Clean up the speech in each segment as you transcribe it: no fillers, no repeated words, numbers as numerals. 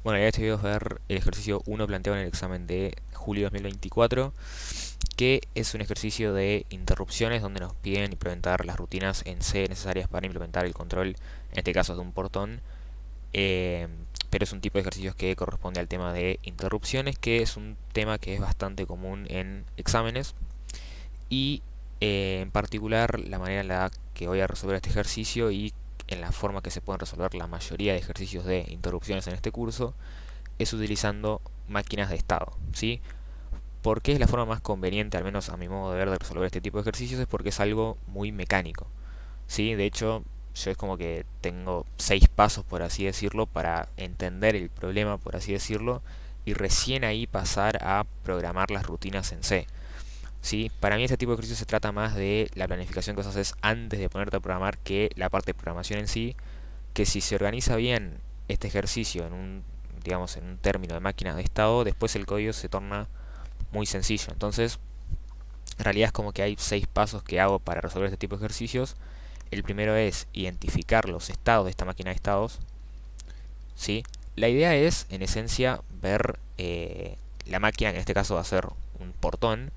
Bueno, la idea de este video es ver el ejercicio 1 planteado en el examen de julio de 2024, que es un ejercicio de interrupciones donde nos piden implementar las rutinas en C necesarias para implementar el control, en este caso de un portón, eh, pero es un tipo de ejercicios que corresponde al tema de interrupciones, que es un tema que es bastante común en exámenes y en particular la manera en la que voy a resolver este ejercicio y en la forma que se pueden resolver la mayoría de ejercicios de interrupciones en este curso es utilizando máquinas de estado, ¿sí? ¿Por qué es la forma más conveniente, al menos a mi modo de ver, de resolver este tipo de ejercicios? Es porque es algo muy mecánico, ¿sí? De hecho, yo es como que tengo 6 pasos, por así decirlo, para entender el problema, por así decirlo, y recién ahí pasar a programar las rutinas en C. ¿Sí? Para mí este tipo de ejercicio se trata más de la planificación que vos haces antes de ponerte a programar que la parte de programación en sí, que si se organiza bien este ejercicio en un, digamos, en un término de máquina de estado, después el código se torna muy sencillo. Entonces, en realidad es como que hay 6 pasos que hago para resolver este tipo de ejercicios. El primero es identificar los estados de esta máquina de estados, ¿sí? La idea es, en esencia, ver la máquina, que en este caso va a ser un portón,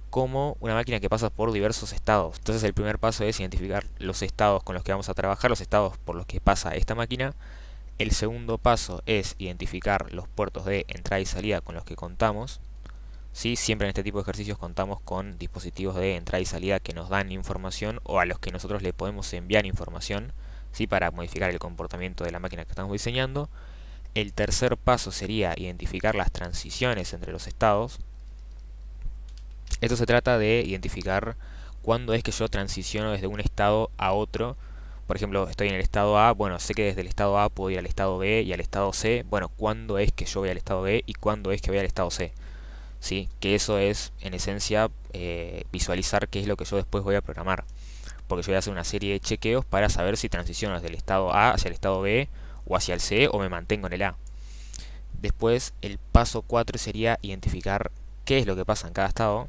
como una máquina que pasa por diversos estados. Entonces el primer paso es identificar los estados con los que vamos a trabajar, los estados por los que pasa esta máquina. El segundo paso es identificar los puertos de entrada y salida con los que contamos. ¿Sí? Siempre en este tipo de ejercicios contamos con dispositivos de entrada y salida que nos dan información o a los que nosotros le podemos enviar información, ¿sí? Para modificar el comportamiento de la máquina que estamos diseñando. El tercer paso sería identificar las transiciones entre los estados. Esto se trata de identificar cuándo es que yo transiciono desde un estado a otro. Por ejemplo, estoy en el estado A, bueno, sé que desde el estado A puedo ir al estado B y al estado C. Bueno, ¿cuándo es que yo voy al estado B y cuándo es que voy al estado C? ¿Sí? Que eso es, en esencia, visualizar qué es lo que yo después voy a programar. Porque yo voy a hacer una serie de chequeos para saber si transiciono desde el estado A hacia el estado B o hacia el C o me mantengo en el A. Después, el paso 4 sería identificar qué es lo que pasa en cada estado.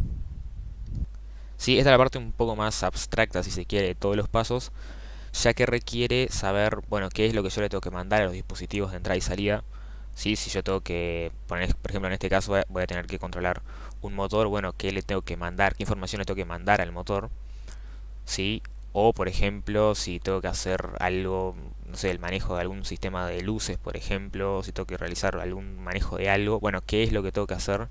Sí, esta es la parte un poco más abstracta, si se quiere, de todos los pasos, ya que requiere saber, bueno, qué es lo que yo le tengo que mandar a los dispositivos de entrada y salida. Sí, si yo tengo que poner, por ejemplo, en este caso voy a tener que controlar un motor, bueno, qué le tengo que mandar, qué información le tengo que mandar al motor, ¿sí? O, por ejemplo, si tengo que hacer algo, no sé, el manejo de algún sistema de luces, por ejemplo, si tengo que realizar algún manejo de algo, bueno, qué es lo que tengo que hacer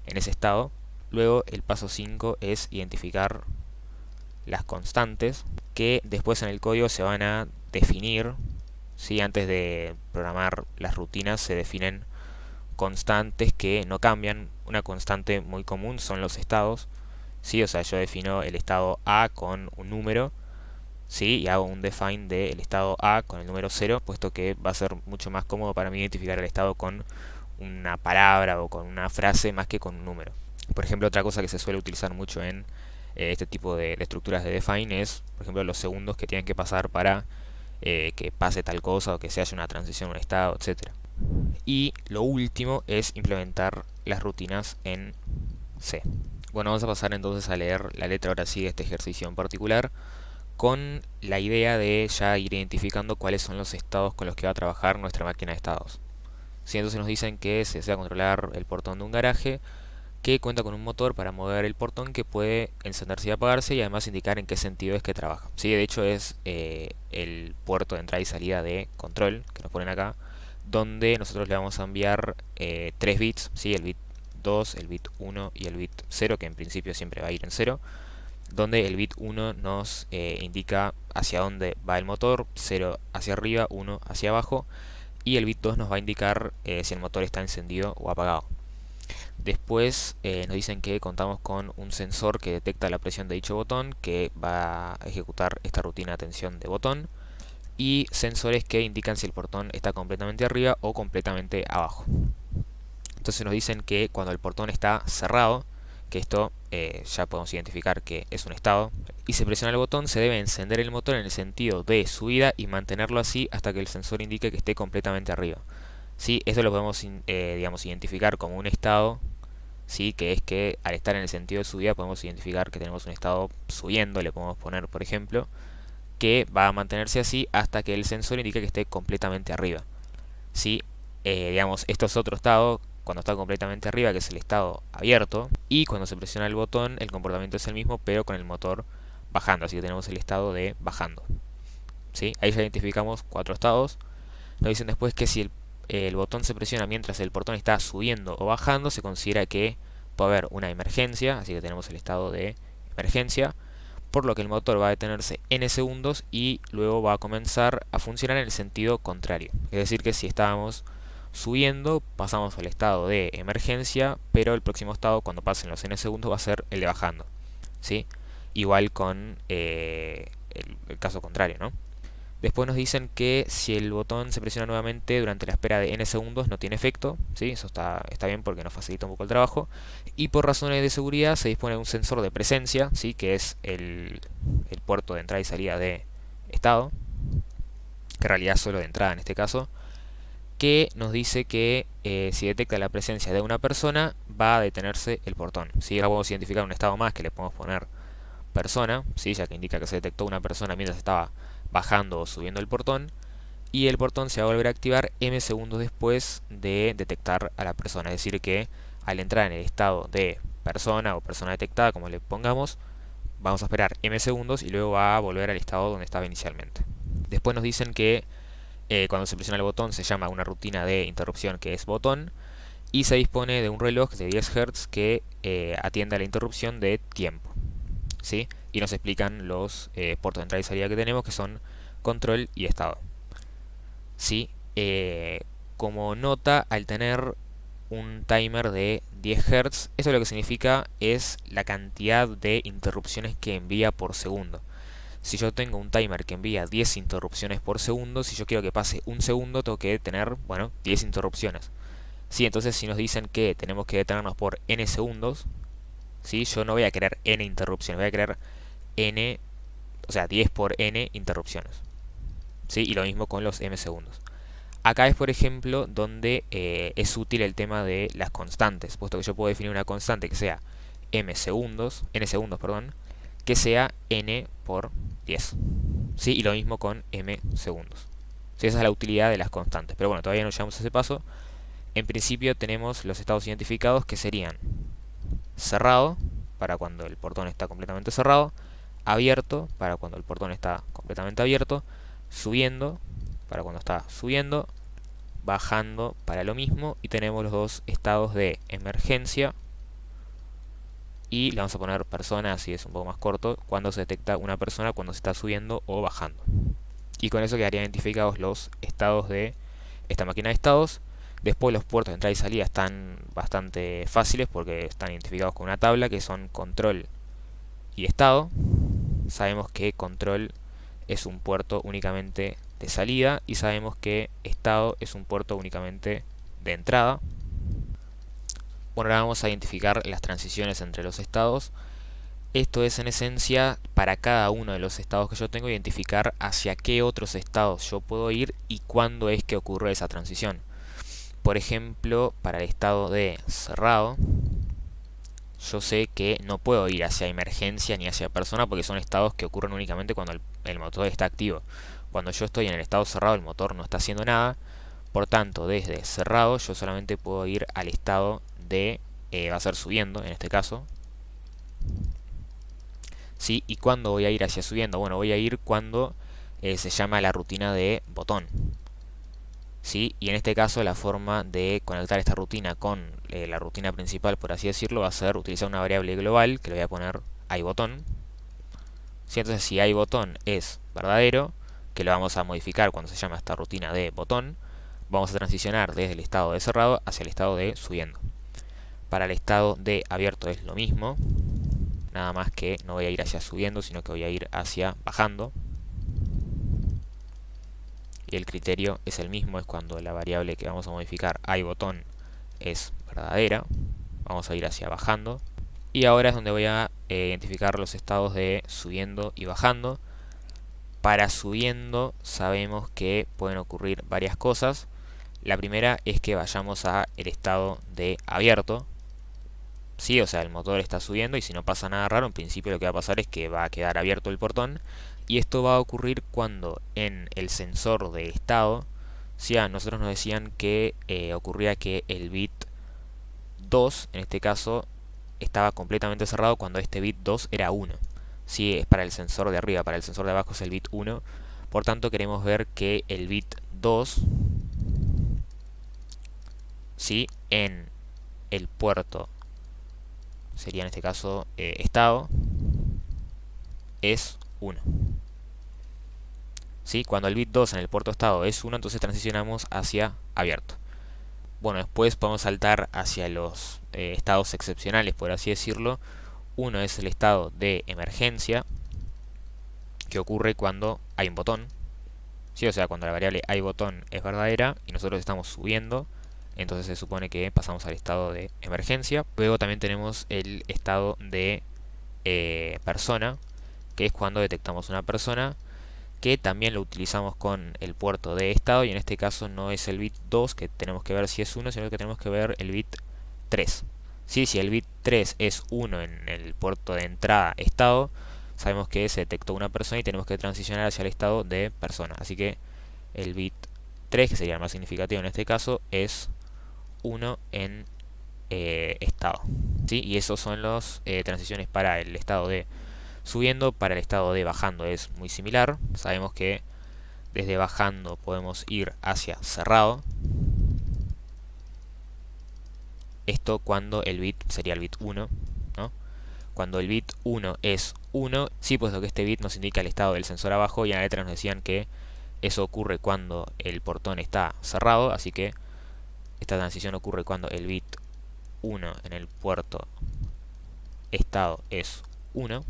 en ese estado. Luego, el paso 5 es identificar las constantes que después en el código se van a definir. ¿Sí? Antes de programar las rutinas se definen constantes que no cambian. Una constante muy común son los estados. ¿Sí? O sea, yo defino el estado A con un número, ¿sí? Y hago un define del estado A con el número 0, puesto que va a ser mucho más cómodo para mí identificar el estado con una palabra o con una frase más que con un número. Por ejemplo, otra cosa que se suele utilizar mucho en este tipo de estructuras de define es, por ejemplo, los segundos que tienen que pasar para que pase tal cosa o que se haya una transición, un estado, etcétera. Y lo último es implementar las rutinas en C. Bueno, vamos a pasar entonces a leer la letra ahora sí de este ejercicio en particular, con la idea de ya ir identificando cuáles son los estados con los que va a trabajar nuestra máquina de estados. Si entonces nos dicen que se desea controlar el portón de un garaje, que cuenta con un motor para mover el portón que puede encenderse y apagarse y además indicar en qué sentido es que trabaja. ¿Sí? De hecho es el puerto de entrada y salida de control que nos ponen acá, donde nosotros le vamos a enviar 3 bits, ¿sí? El bit 2, el bit 1 y el bit 0, que en principio siempre va a ir en 0, donde el bit 1 nos indica hacia dónde va el motor, 0 hacia arriba, 1 hacia abajo, y el bit 2 nos va a indicar si el motor está encendido o apagado. Después nos dicen que contamos con un sensor que detecta la presión de dicho botón, que va a ejecutar esta rutina de atención de botón, y sensores que indican si el portón está completamente arriba o completamente abajo. Entonces nos dicen que cuando el portón está cerrado, que esto ya podemos identificar que es un estado, y se presiona el botón, se debe encender el motor en el sentido de subida y mantenerlo así hasta que el sensor indique que esté completamente arriba. ¿Sí? Esto lo podemos digamos, identificar como un estado, ¿sí? Que es que al estar en el sentido de subida podemos identificar que tenemos un estado subiendo, le podemos poner por ejemplo, que va a mantenerse así hasta que el sensor indique que esté completamente arriba. ¿Sí? digamos, esto es otro estado cuando está completamente arriba, que es el estado abierto, y cuando se presiona el botón el comportamiento es el mismo, pero con el motor bajando, así que tenemos el estado de bajando. ¿Sí? Ahí ya identificamos 4 estados. Nos dicen después que si el botón se presiona mientras el portón está subiendo o bajando, se considera que puede haber una emergencia, así que tenemos el estado de emergencia, por lo que el motor va a detenerse n segundos y luego va a comenzar a funcionar en el sentido contrario. Es decir, que si estábamos subiendo, pasamos al estado de emergencia, pero el próximo estado, cuando pasen los n segundos, va a ser el de bajando. ¿Sí? Igual con el caso contrario, ¿no? Después nos dicen que si el botón se presiona nuevamente durante la espera de n segundos no tiene efecto, ¿sí? Eso está bien porque nos facilita un poco el trabajo. Y por razones de seguridad se dispone de un sensor de presencia, ¿sí? Que es el puerto de entrada y salida de estado, que en realidad es solo de entrada en este caso, que nos dice que si detecta la presencia de una persona va a detenerse el portón. ¿Sí? Ahora podemos identificar un estado más que le podemos poner persona, ¿sí? Ya que indica que se detectó una persona mientras estaba bajando o subiendo el portón, y el portón se va a volver a activar m segundos después de detectar a la persona. Es decir, que al entrar en el estado de persona o persona detectada, como le pongamos, vamos a esperar m segundos y luego va a volver al estado donde estaba inicialmente. Después nos dicen que cuando se presiona el botón se llama una rutina de interrupción que es botón, y se dispone de un reloj de 10 Hz que atiende a la interrupción de tiempo. ¿Sí? Y nos explican los puertos de entrada y salida que tenemos, que son control y estado. ¿Sí? Como nota, al tener un timer de 10 Hz, eso lo que significa es la cantidad de interrupciones que envía por segundo. Si yo tengo un timer que envía 10 interrupciones por segundo, si yo quiero que pase un segundo, tengo que tener, bueno, 10 interrupciones. ¿Sí? Entonces, si nos dicen que tenemos que detenernos por n segundos, ¿sí? Yo no voy a querer n interrupciones, voy a querer n, o sea, 10 por n interrupciones. ¿Sí? Y lo mismo con los m segundos. Acá es, por ejemplo, donde es útil el tema de las constantes, puesto que yo puedo definir una constante que sea n segundos, perdón, que sea n por 10. ¿Sí? Y lo mismo con m segundos. ¿Sí? Esa es la utilidad de las constantes. Pero bueno, todavía no llegamos a ese paso. En principio tenemos los estados identificados que serían cerrado, para cuando el portón está completamente cerrado, abierto, para cuando el portón está completamente abierto, subiendo, para cuando está subiendo, bajando para lo mismo, y tenemos los dos estados de emergencia, y le vamos a poner persona, así es un poco más corto, cuando se detecta una persona cuando se está subiendo o bajando. Y con eso quedarían identificados los estados de esta máquina de estados. Después los puertos de entrada y salida están bastante fáciles porque están identificados con una tabla que son control y estado. Sabemos que control es un puerto únicamente de salida y sabemos que estado es un puerto únicamente de entrada. Bueno, ahora vamos a identificar las transiciones entre los estados. Esto es en esencia para cada uno de los estados que yo tengo identificar hacia qué otros estados yo puedo ir y cuándo es que ocurre esa transición. Por ejemplo, para el estado de cerrado, yo sé que no puedo ir hacia emergencia ni hacia persona porque son estados que ocurren únicamente cuando el motor está activo. Cuando yo estoy en el estado cerrado, el motor no está haciendo nada. Por tanto, desde cerrado yo solamente puedo ir al estado de, va a ser subiendo en este caso. ¿Sí? ¿Y cuándo voy a ir hacia subiendo? Bueno, voy a ir cuando se llama la rutina de botón. ¿Sí? Y en este caso la forma de conectar esta rutina con la rutina principal, por así decirlo, va a ser utilizar una variable global que le voy a poner iBotón. ¿Sí? Entonces si iBotón es verdadero, que lo vamos a modificar cuando se llama esta rutina de botón, vamos a transicionar desde el estado de cerrado hacia el estado de subiendo. Para el estado de abierto es lo mismo, nada más que no voy a ir hacia subiendo, sino que voy a ir hacia bajando. Y el criterio es el mismo, es cuando la variable que vamos a modificar iBotón es verdadera. Vamos a ir hacia bajando. Y ahora es donde voy a identificar los estados de subiendo y bajando. Para subiendo sabemos que pueden ocurrir varias cosas. La primera es que vayamos a el estado de abierto. Sí, o sea, el motor está subiendo y si no pasa nada raro, en principio lo que va a pasar es que va a quedar abierto el portón. Y esto va a ocurrir cuando en el sensor de estado Sí, a nosotros nos decían que ocurría que el bit 2, en este caso, estaba completamente cerrado cuando este bit 2 era 1. Sí, es para el sensor de arriba, para el sensor de abajo es el bit 1. Por tanto, queremos ver que el bit 2, sí, en el puerto, sería en este caso estado, es 1. ¿Sí? Cuando el bit 2 en el puerto estado es 1, entonces transicionamos hacia abierto. Bueno, después podemos saltar hacia los estados excepcionales, por así decirlo. Uno es el estado de emergencia, que ocurre cuando hay un botón. ¿Sí? O sea, cuando la variable hay botón es verdadera y nosotros estamos subiendo, entonces se supone que pasamos al estado de emergencia. Luego también tenemos el estado de persona, que es cuando detectamos una persona, que también lo utilizamos con el puerto de estado, y en este caso no es el bit 2 que tenemos que ver si es 1, sino que tenemos que ver el bit 3. Sí, si el bit 3 es 1 en el puerto de entrada estado, sabemos que se detectó una persona y tenemos que transicionar hacia el estado de persona. Así que el bit 3, que sería el más significativo en este caso, es 1 en estado. ¿Sí? Y esos son las transiciones para el estado de subiendo. Para el estado de bajando es muy similar. Sabemos que desde bajando podemos ir hacia cerrado. Esto cuando el bit sería el bit 1, ¿no? Cuando el bit 1 es 1, sí, puesto que este bit nos indica el estado del sensor abajo, y en la letra nos decían que eso ocurre cuando el portón está cerrado, así que esta transición ocurre cuando el bit 1 en el puerto estado es 1.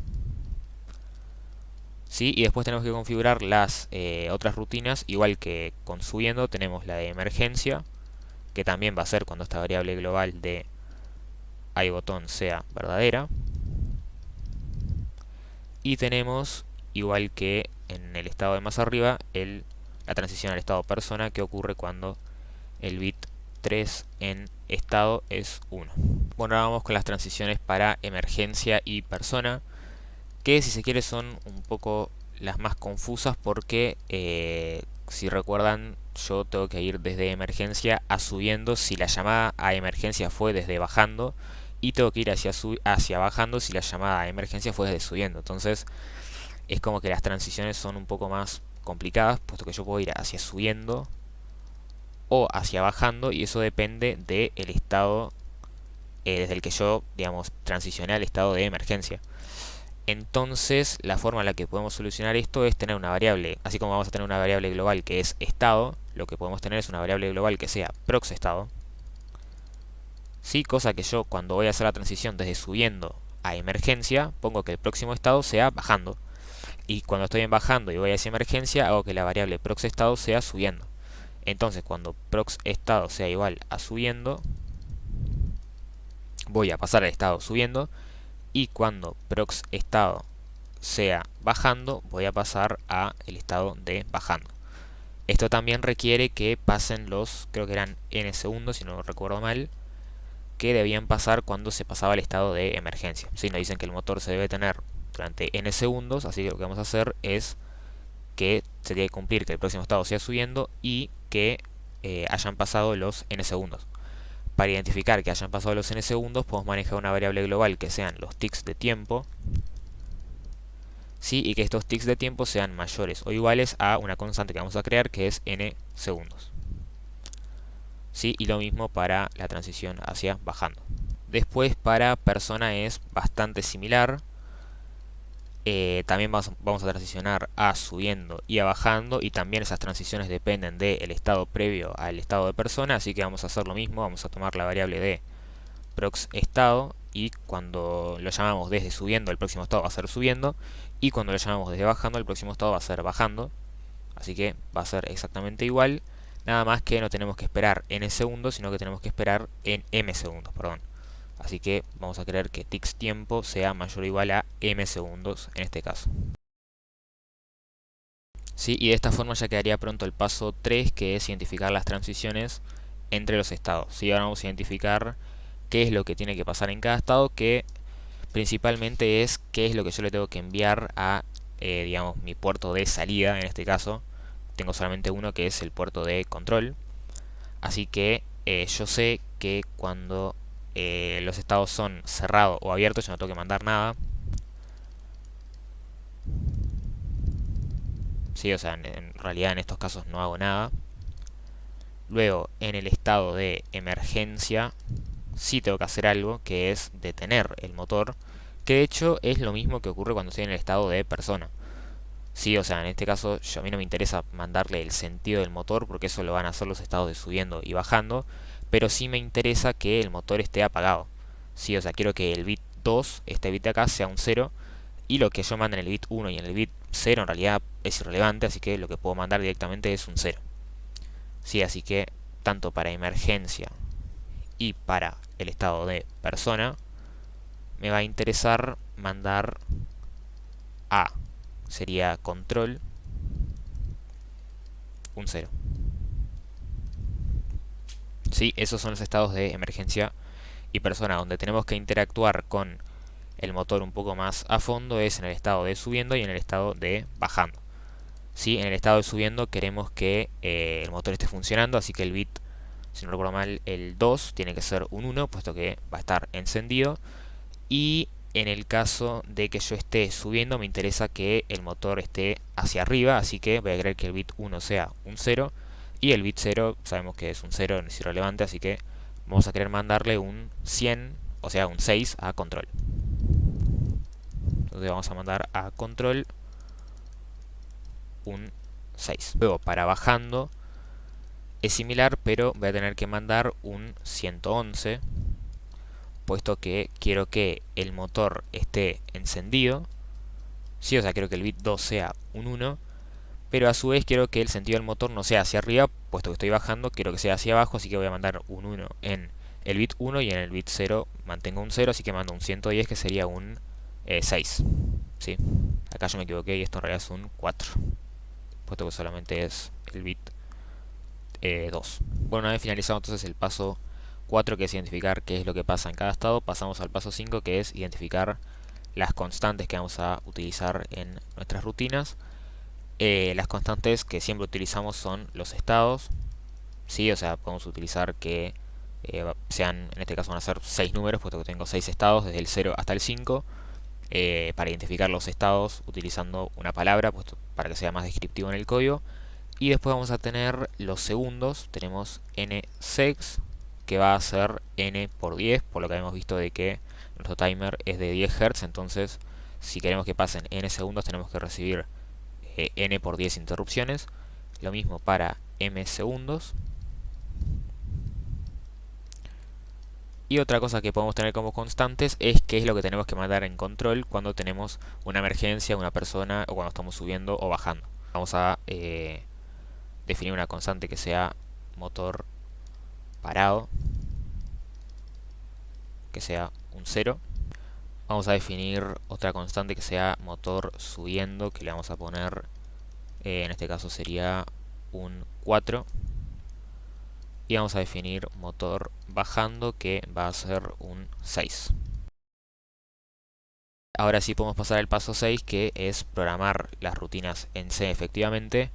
¿Sí? Y después tenemos que configurar las otras rutinas, igual que con subiendo tenemos la de emergencia, que también va a ser cuando esta variable global de iBotón sea verdadera. Y tenemos, igual que en el estado de más arriba, la transición al estado persona, que ocurre cuando el bit 3 en estado es 1. Bueno, ahora vamos con las transiciones para emergencia y persona, que si se quiere son un poco las más confusas porque si recuerdan yo tengo que ir desde emergencia a subiendo si la llamada a emergencia fue desde bajando, y tengo que ir hacia bajando si la llamada a emergencia fue desde subiendo. Entonces es como que las transiciones son un poco más complicadas, puesto que yo puedo ir hacia subiendo o hacia bajando, y eso depende del estado desde el que yo, digamos, transicioné al estado de emergencia. Entonces, la forma en la que podemos solucionar esto es tener una variable, así como vamos a tener una variable global que es estado, lo que podemos tener es una variable global que sea prox estado. Sí, cosa que yo cuando voy a hacer la transición desde subiendo a emergencia, pongo que el próximo estado sea bajando. Y cuando estoy en bajando y voy hacia emergencia, hago que la variable prox estado sea subiendo. Entonces, cuando prox estado sea igual a subiendo, voy a pasar al estado subiendo. Y cuando prox estado sea bajando, voy a pasar a el estado de bajando. Esto también requiere que pasen los, creo que eran n segundos, si no recuerdo mal, que debían pasar cuando se pasaba al estado de emergencia. ¿Sí? Nos dicen que el motor se debe tener durante n segundos, así que lo que vamos a hacer es que se tiene que cumplir que el próximo estado sea subiendo y que hayan pasado los n segundos. Para identificar que hayan pasado los n segundos, podemos manejar una variable global que sean los ticks de tiempo, ¿sí? Y que estos ticks de tiempo sean mayores o iguales a una constante que vamos a crear, que es n segundos. ¿Sí? Y lo mismo para la transición hacia bajando. Después para persona es bastante similar. También vamos a transicionar a subiendo y a bajando, y también esas transiciones dependen del estado previo al estado de persona, así que vamos a hacer lo mismo, vamos a tomar la variable de prox estado, y cuando lo llamamos desde subiendo el próximo estado va a ser subiendo, y cuando lo llamamos desde bajando el próximo estado va a ser bajando, así que va a ser exactamente igual, nada más que no tenemos que esperar n segundos, sino que tenemos que esperar en m segundos, perdón. Así que vamos a querer que ticks tiempo sea mayor o igual a m segundos en este caso. ¿Sí? Y de esta forma ya quedaría pronto el paso 3, que es identificar las transiciones entre los estados. ¿Sí? Ahora vamos a identificar qué es lo que tiene que pasar en cada estado, que principalmente es qué es lo que yo le tengo que enviar a, digamos, mi puerto de salida, en este caso, tengo solamente uno que es el puerto de control. Así que yo sé que cuando los estados son cerrado o abierto yo no tengo que mandar nada. Sí, o sea, en realidad en estos casos no hago nada. Luego, en el estado de emergencia, sí tengo que hacer algo, que es detener el motor, que de hecho es lo mismo que ocurre cuando estoy en el estado de persona. Sí, o sea, en este caso a mí no me interesa mandarle el sentido del motor, porque eso lo van a hacer los estados de subiendo y bajando, pero sí me interesa que el motor esté apagado. Sí, o sea, quiero que el bit 2, este bit de acá, sea un cero, y lo que yo mande en el bit 1 y en el bit 0 en realidad es irrelevante, así que lo que puedo mandar directamente es un cero. Sí, así que tanto para emergencia y para el estado de persona me va a interesar mandar a, sería control, un cero. Sí, esos son los estados de emergencia y persona. Donde tenemos que interactuar con el motor un poco más a fondo es en el estado de subiendo y en el estado de bajando. ¿Sí? En el estado de subiendo queremos que el motor esté funcionando, así que el bit, si no recuerdo mal, el 2 tiene que ser un 1, puesto que va a estar encendido. Y en el caso de que yo esté subiendo, me interesa que el motor esté hacia arriba, así que voy a querer que el bit 1 sea un cero, y el bit 0 sabemos que es un 0, no es irrelevante, así que vamos a querer mandarle un 100, o sea un 6 a control. Entonces vamos a mandar a control un 6. Luego para bajando es similar, pero voy a tener que mandar un 111, puesto que quiero que el motor esté encendido. Sí, o sea, quiero que el bit 2 sea un 1, pero a su vez quiero que el sentido del motor no sea hacia arriba, puesto que estoy bajando, quiero que sea hacia abajo, así que voy a mandar un 1 en el bit 1 y en el bit 0 mantengo un 0, así que mando un 110 que sería un 6. ¿Sí? Acá yo me equivoqué y esto en realidad es un 4, puesto que solamente es el bit 2. Bueno, una vez finalizado entonces el paso 4, que es identificar qué es lo que pasa en cada estado, pasamos al paso 5, que es identificar las constantes que vamos a utilizar en nuestras rutinas. Las constantes que siempre utilizamos son los estados, ¿sí? O sea, podemos utilizar que sean, en este caso van a ser 6 números, puesto que tengo 6 estados, desde el 0 hasta el 5, para identificar los estados utilizando una palabra, puesto para que sea más descriptivo en el código. Y después vamos a tener los segundos, tenemos n-secs, que va a ser n por 10, por lo que habíamos visto de que nuestro timer es de 10 Hz, entonces si queremos que pasen n segundos tenemos que recibir n por 10 interrupciones. Lo mismo para m segundos. Y otra cosa que podemos tener como constantes es qué es lo que tenemos que mandar en control cuando tenemos una emergencia, una persona o cuando estamos subiendo o bajando. Vamos a definir una constante que sea motor parado, que sea un 0. Vamos a definir otra constante que sea motor subiendo, que le vamos a poner, en este caso sería un 4. Y vamos a definir motor bajando, que va a ser un 6. Ahora sí podemos pasar al paso 6, que es programar las rutinas en C efectivamente,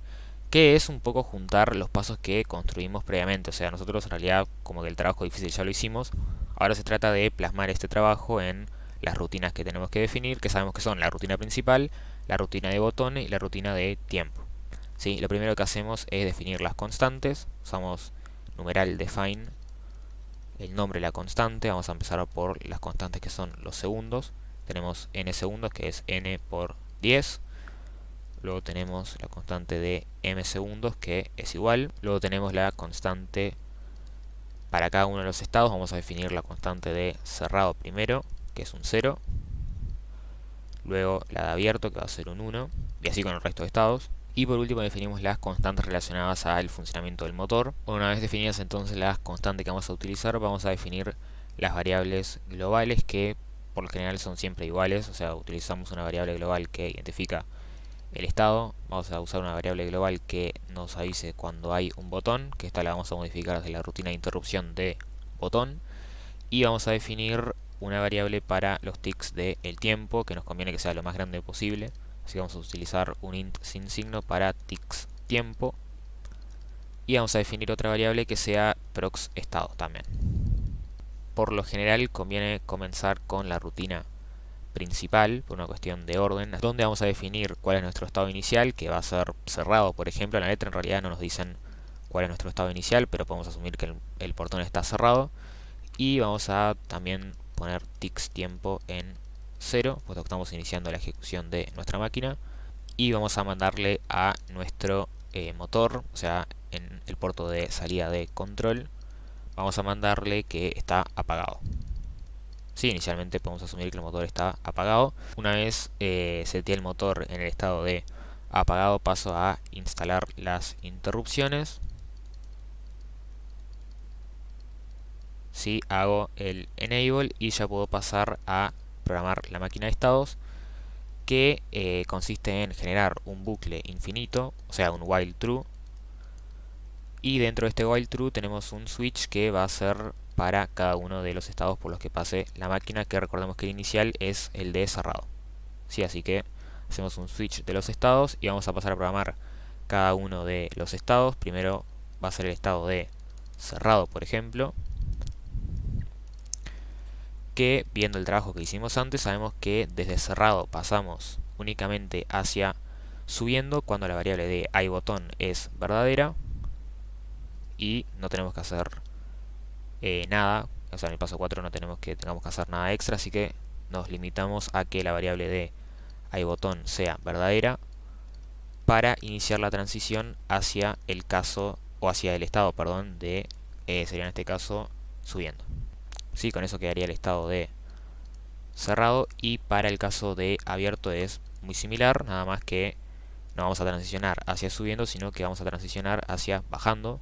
que es un poco juntar los pasos que construimos previamente. O sea, nosotros en realidad como que el trabajo difícil ya lo hicimos, ahora se trata de plasmar este trabajo en las rutinas que tenemos que definir, que sabemos que son la rutina principal, la rutina de botones y la rutina de tiempo. ¿Sí? Lo primero que hacemos es definir las constantes, usamos numeral define, el nombre de la constante. Vamos a empezar por las constantes que son los segundos. Tenemos n segundos, que es n por 10. Luego tenemos la constante de m segundos, que es igual. Luego tenemos la constante para cada uno de los estados. Vamos a definir la constante de cerrado primero, que es un 0. Luego la de abierto, que va a ser un 1. Y así con el resto de estados. Y por último definimos las constantes relacionadas al funcionamiento del motor. Una vez definidas entonces las constantes que vamos a utilizar, vamos a definir las variables globales, que por lo general son siempre iguales. O sea, utilizamos una variable global que identifica el estado. Vamos a usar una variable global que nos avise cuando hay un botón, que esta la vamos a modificar desde la rutina de interrupción de botón. Y vamos a definir una variable para los ticks del tiempo, que nos conviene que sea lo más grande posible. Así que vamos a utilizar un int sin signo para ticks tiempo, y vamos a definir otra variable que sea prox estado también. Por lo general conviene comenzar con la rutina principal, por una cuestión de orden, donde vamos a definir cuál es nuestro estado inicial, que va a ser cerrado, por ejemplo. En la letra en realidad no nos dicen cuál es nuestro estado inicial, pero podemos asumir que el portón está cerrado. Y vamos a también poner ticks tiempo en 0, puesto que estamos iniciando la ejecución de nuestra máquina. Y vamos a mandarle a nuestro motor, o sea, en el puerto de salida de control, vamos a mandarle que está apagado. Sí, inicialmente podemos asumir que el motor está apagado. Una vez setee el motor en el estado de apagado, paso a instalar las interrupciones. Sí, hago el enable y ya puedo pasar a programar la máquina de estados, que consiste en generar un bucle infinito, o sea, un while true. Y dentro de este while true tenemos un switch que va a ser para cada uno de los estados por los que pase la máquina, que recordemos que el inicial es el de cerrado. Sí, así que hacemos un switch de los estados y vamos a pasar a programar cada uno de los estados. Primero va a ser el estado de cerrado, por ejemplo, que viendo el trabajo que hicimos antes sabemos que desde cerrado pasamos únicamente hacia subiendo cuando la variable de iBotón es verdadera, y no tenemos que hacer nada, o sea, en el paso 4 no tengamos que hacer nada extra, así que nos limitamos a que la variable de iBotón sea verdadera para iniciar la transición hacia el caso, o hacia el estado, perdón, de, sería en este caso, subiendo. Sí, con eso quedaría el estado de cerrado, y para el caso de abierto es muy similar, nada más que no vamos a transicionar hacia subiendo, sino que vamos a transicionar hacia bajando.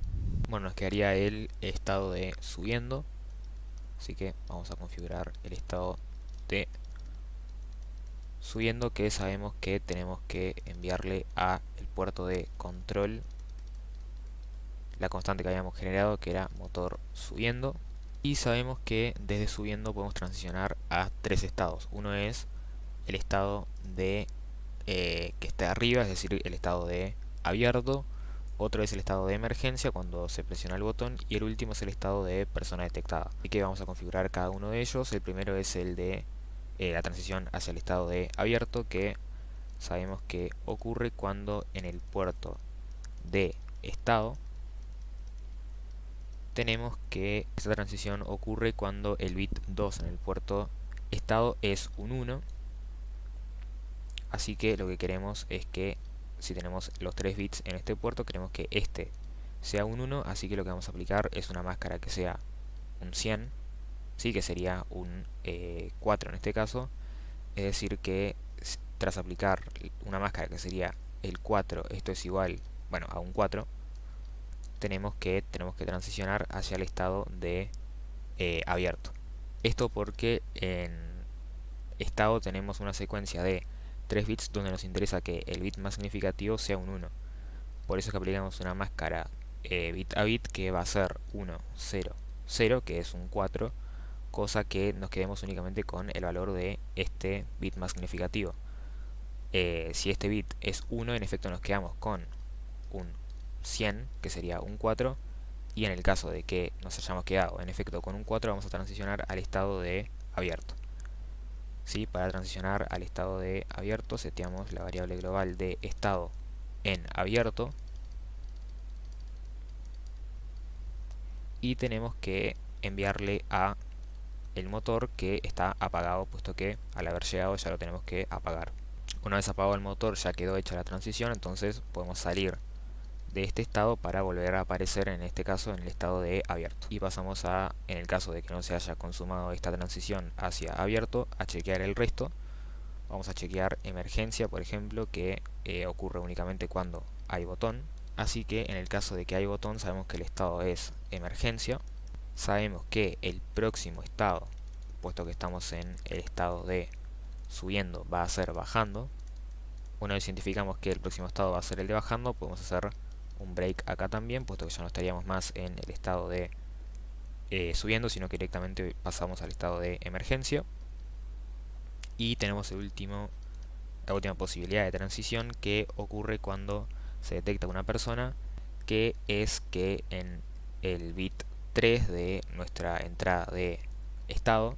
Bueno, nos quedaría el estado de subiendo, así que vamos a configurar el estado de subiendo, que sabemos que tenemos que enviarle a el puerto de control la constante que habíamos generado, que era motor subiendo. Y sabemos que desde subiendo podemos transicionar a tres estados. Uno es el estado de que está arriba, es decir, el estado de abierto. Otro es el estado de emergencia cuando se presiona el botón, y el último es el estado de persona detectada. Así que vamos a configurar cada uno de ellos. El primero es el de la transición hacia el estado de abierto, que sabemos que ocurre cuando en el puerto de estado tenemos que esta transición ocurre cuando el bit 2 en el puerto estado es un 1. Así que lo que queremos es que si tenemos los 3 bits en este puerto, queremos que este sea un 1, así que lo que vamos a aplicar es una máscara que sea un 100, ¿sí? Que sería un 4 en este caso. Es decir que tras aplicar una máscara que sería el 4, esto es igual, bueno, a un 4, tenemos que transicionar hacia el estado de abierto. Esto porque en estado tenemos una secuencia de 3 bits donde nos interesa que el bit más significativo sea un 1. Por eso es que aplicamos una máscara bit a bit, que va a ser 1, 0, 0, que es un 4, cosa que nos quedemos únicamente con el valor de este bit más significativo. Si este bit es 1, en efecto nos quedamos con un 100, que sería un 4, y en el caso de que nos hayamos quedado en efecto con un 4, vamos a transicionar al estado de abierto. ¿Sí? Para transicionar al estado de abierto, seteamos la variable global de estado en abierto, y tenemos que enviarle a el motor que está apagado, puesto que al haber llegado ya lo tenemos que apagar. Una vez apagado el motor ya quedó hecha la transición, entonces podemos salir de este estado para volver a aparecer en este caso en el estado de abierto. Y pasamos a, en el caso de que no se haya consumado esta transición hacia abierto, a chequear el resto. Vamos a chequear emergencia, por ejemplo, que ocurre únicamente cuando hay botón. Así que en el caso de que hay botón sabemos que el estado es emergencia. Sabemos que el próximo estado, puesto que estamos en el estado de subiendo, va a ser bajando. Una vez identificamos que el próximo estado va a ser el de bajando, podemos hacer un break acá también, puesto que ya no estaríamos más en el estado de subiendo, sino que directamente pasamos al estado de emergencia. Y tenemos la última posibilidad de transición, que ocurre cuando se detecta una persona, que es que en el bit 3 de nuestra entrada de estado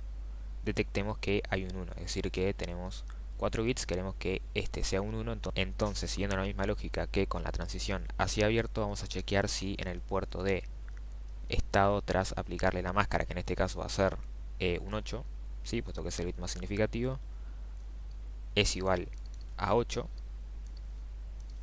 detectemos que hay un 1, es decir que tenemos 4 bits, queremos que este sea un 1, entonces siguiendo la misma lógica que con la transición hacia abierto, vamos a chequear si en el puerto de estado, tras aplicarle la máscara, que en este caso va a ser un 8, ¿sí? Puesto que es el bit más significativo, es igual a 8,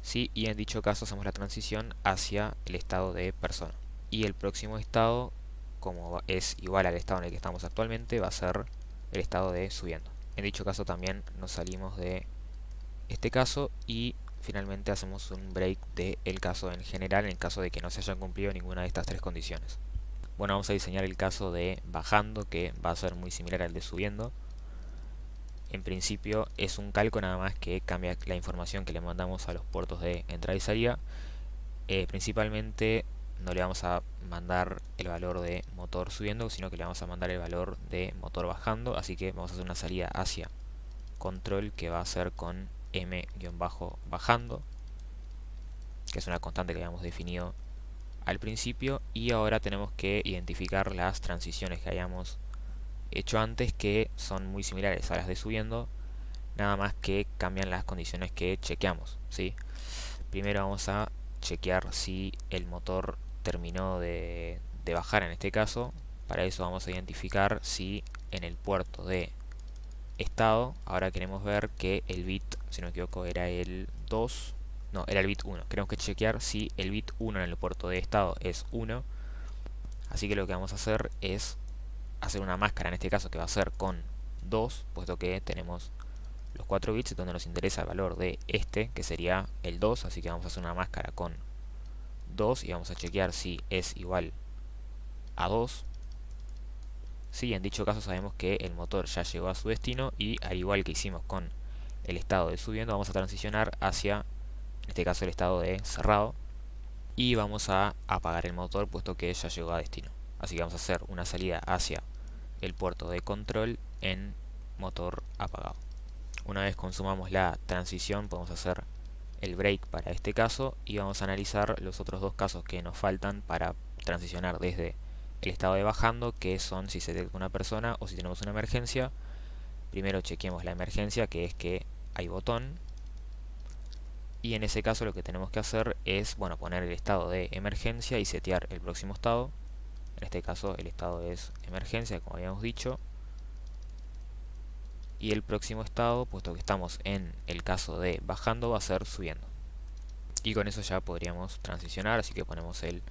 ¿sí? Y en dicho caso hacemos la transición hacia el estado de persona. Y el próximo estado, como es igual al estado en el que estamos actualmente, va a ser el estado de subiendo. En dicho caso también nos salimos de este caso y finalmente hacemos un break del caso en general en caso de que no se hayan cumplido ninguna de estas tres condiciones. Bueno, vamos a diseñar el caso de bajando, que va a ser muy similar al de subiendo. En principio es un calco nada más que cambia la información que le mandamos a los puertos de entrada y salida. Principalmente no le vamos a mandar el valor de motor subiendo, sino que le vamos a mandar el valor de motor bajando, así que vamos a hacer una salida hacia control que va a ser con m-bajando, que es una constante que habíamos definido al principio, y ahora tenemos que identificar las transiciones que hayamos hecho antes, que son muy similares a las de subiendo, nada más que cambian las condiciones que chequeamos, ¿sí? Primero vamos a chequear si el motor terminó de bajar en este caso. Para eso vamos a identificar si en el puerto de estado, ahora queremos ver que el bit, si no me equivoco, era el 2, no, era el bit 1. Queremos que chequear si el bit 1 en el puerto de estado es 1. Así que lo que vamos a hacer es hacer una máscara, en este caso que va a ser con 2, puesto que tenemos los 4 bits donde nos interesa el valor de este, que sería el 2, así que vamos a hacer una máscara con 2 y vamos a chequear si es igual a 2. Si en dicho caso sabemos que el motor ya llegó a su destino, y al igual que hicimos con el estado de subiendo, vamos a transicionar hacia, en este caso, el estado de cerrado, y vamos a apagar el motor puesto que ya llegó a destino. Así que vamos a hacer una salida hacia el puerto de control en motor apagado. Una vez consumamos la transición, podemos hacer el break para este caso y vamos a analizar los otros dos casos que nos faltan para transicionar desde el estado de bajando, que son si se detecta una persona o si tenemos una emergencia. Primero chequeemos la emergencia, que es que hay botón, y en ese caso lo que tenemos que hacer es, bueno, poner el estado de emergencia y setear el próximo estado. En este caso el estado es emergencia, como habíamos dicho, y el próximo estado, puesto que estamos en el caso de bajando, va a ser subiendo. Y con eso ya podríamos transicionar, así que ponemos el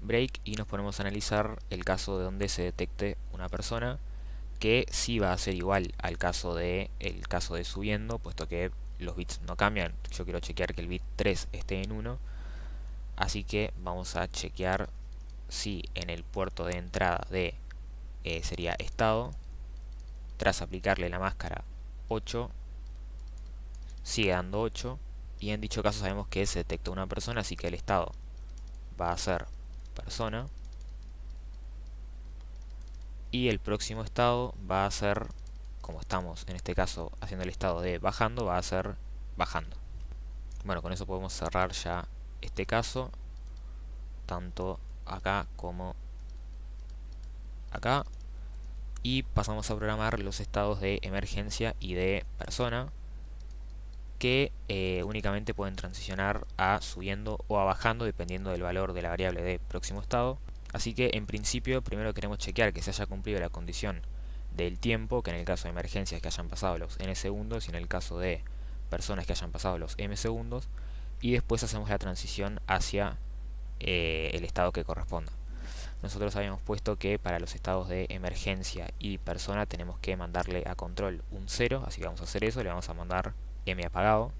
break y nos ponemos a analizar el caso de donde se detecte una persona, que sí va a ser igual al caso de subiendo, puesto que los bits no cambian. Yo quiero chequear que el bit 3 esté en 1, así que vamos a chequear si en el puerto de entrada de sería estado, tras aplicarle la máscara 8, sigue dando 8, y en dicho caso sabemos que se detecta una persona, así que el estado va a ser persona, y el próximo estado va a ser, como estamos en este caso haciendo el estado de bajando, va a ser bajando. Bueno, con eso podemos cerrar ya este caso, tanto acá como acá, y pasamos a programar los estados de emergencia y de persona, que únicamente pueden transicionar a subiendo o a bajando dependiendo del valor de la variable de próximo estado. Así que en principio primero queremos chequear que se haya cumplido la condición del tiempo, que en el caso de emergencias que hayan pasado los n segundos y en el caso de personas que hayan pasado los m segundos, y después hacemos la transición hacia el estado que corresponda. Nosotros habíamos puesto que para los estados de emergencia y persona tenemos que mandarle a control un 0, así que vamos a hacer eso, le vamos a mandar m apagado,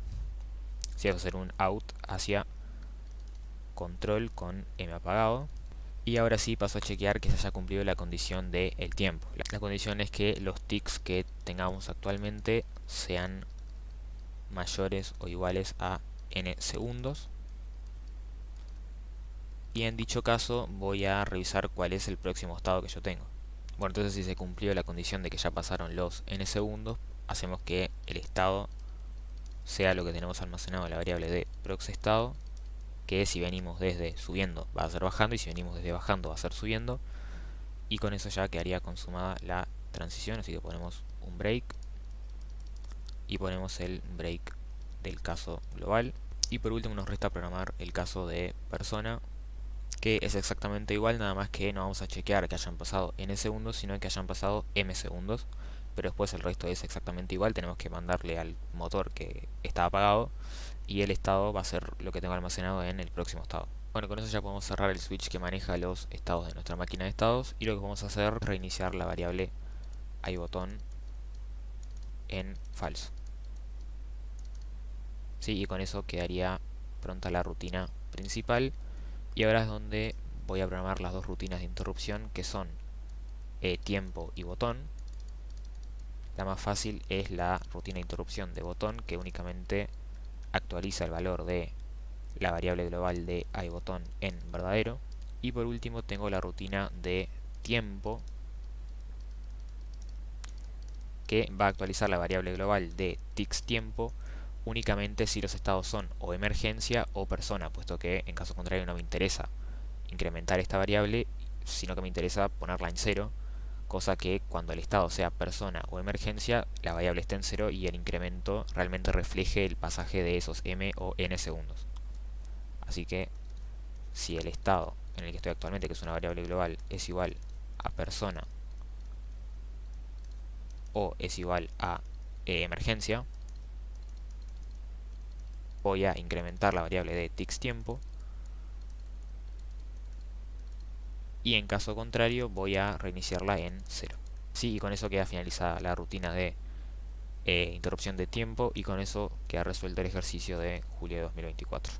si vamos a hacer un out hacia control con m apagado. Y ahora sí paso a chequear que se haya cumplido la condición del tiempo. La condición es que los ticks que tengamos actualmente sean mayores o iguales a n segundos. Y en dicho caso voy a revisar cuál es el próximo estado que yo tengo. Bueno, entonces si se cumplió la condición de que ya pasaron los n segundos, hacemos que el estado sea lo que tenemos almacenado en la variable de proxestado, que si venimos desde subiendo va a ser bajando y si venimos desde bajando va a ser subiendo, y con eso ya quedaría consumada la transición. Así que ponemos un break y ponemos el break del caso global, y por último nos resta programar el caso de persona, que es exactamente igual, nada más que no vamos a chequear que hayan pasado n segundos, sino que hayan pasado m segundos, pero después el resto es exactamente igual. Tenemos que mandarle al motor que está apagado y el estado va a ser lo que tengo almacenado en el próximo estado. Bueno, con eso ya podemos cerrar el switch que maneja los estados de nuestra máquina de estados, y lo que vamos a hacer es reiniciar la variable iButton en falso. ¿Sí? Y con eso quedaría pronta la rutina principal, y ahora es donde voy a programar las dos rutinas de interrupción, que son tiempo y botón. La más fácil es la rutina de interrupción de botón, que únicamente actualiza el valor de la variable global de iButton en verdadero. Y por último tengo la rutina de tiempo, que va a actualizar la variable global de TixTiempo únicamente si los estados son o emergencia o persona, puesto que en caso contrario no me interesa incrementar esta variable, sino que me interesa ponerla en cero, cosa que cuando el estado sea persona o emergencia, la variable esté en cero y el incremento realmente refleje el pasaje de esos m o n segundos. Así que si el estado en el que estoy actualmente, que es una variable global, es igual a persona o es igual a emergencia, voy a incrementar la variable de TixTiempo, y en caso contrario voy a reiniciarla en 0. Sí, y con eso queda finalizada la rutina de interrupción de tiempo, y con eso queda resuelto el ejercicio de julio de 2024.